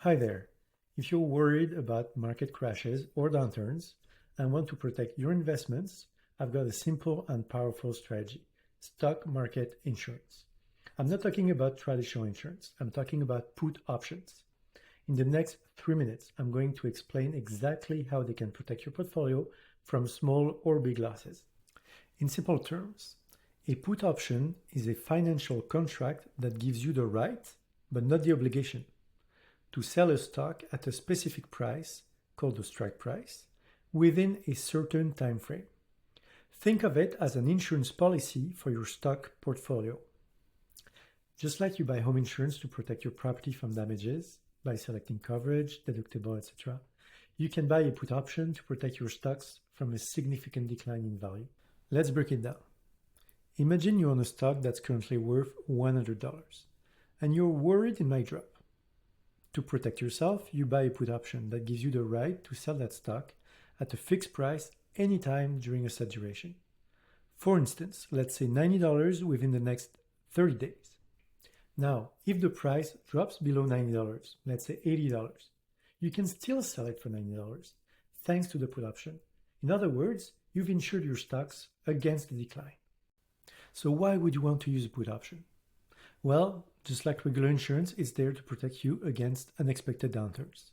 Hi there. If you're worried about market crashes or downturns and want to protect your investments, I've got a simple and powerful strategy: stock market insurance. I'm not talking about traditional insurance. I'm talking about put options. In the next 3 minutes, I'm going to explain exactly how they can protect your portfolio from small or big losses. In simple terms, a put option is a financial contract that gives you the right, but not the obligation, to sell a stock at a specific price, called the strike price, within a certain time frame. Think of it as an insurance policy for your stock portfolio. Just like you buy home insurance to protect your property from damages by selecting coverage, deductible, etc., you can buy a put option to protect your stocks from a significant decline in value. Let's break it down. Imagine you own a stock that's currently worth $100 and you're worried it might drop. To protect yourself, you buy a put option that gives you the right to sell that stock at a fixed price anytime during a set duration. For instance, let's say $90 within the next 30 days. Now, if the price drops below $90, let's say $80, you can still sell it for $90 thanks to the put option. In other words, you've insured your stocks against the decline. So why would you want to use a put option? Well, just like regular insurance, it's there to protect you against unexpected downturns.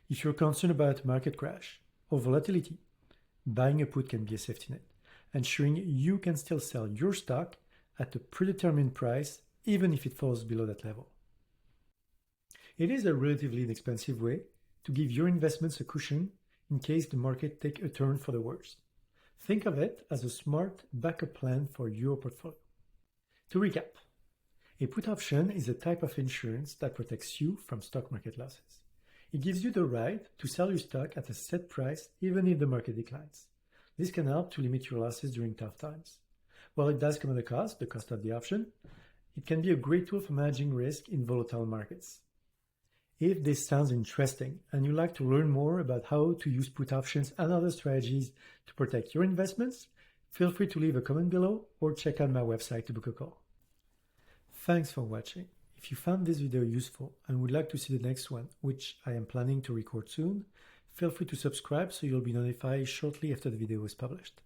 If you're concerned about market crash or volatility, buying a put can be a safety net, ensuring you can still sell your stock at a predetermined price even if it falls below that level. It is a relatively inexpensive way to give your investments a cushion in case the market takes a turn for the worse. Think of it as a smart backup plan for your portfolio. To recap, a put option is a type of insurance that protects you from stock market losses. It gives you the right to sell your stock at a set price even if the market declines. This can help to limit your losses during tough times. While it does come at a cost, the cost of the option, it can be a great tool for managing risk in volatile markets. If this sounds interesting and you'd like to learn more about how to use put options and other strategies to protect your investments, feel free to leave a comment below or check out my website to book a call. Thanks for watching. If you found this video useful and would like to see the next one, which I am planning to record soon, feel free to subscribe so you'll be notified shortly after the video is published.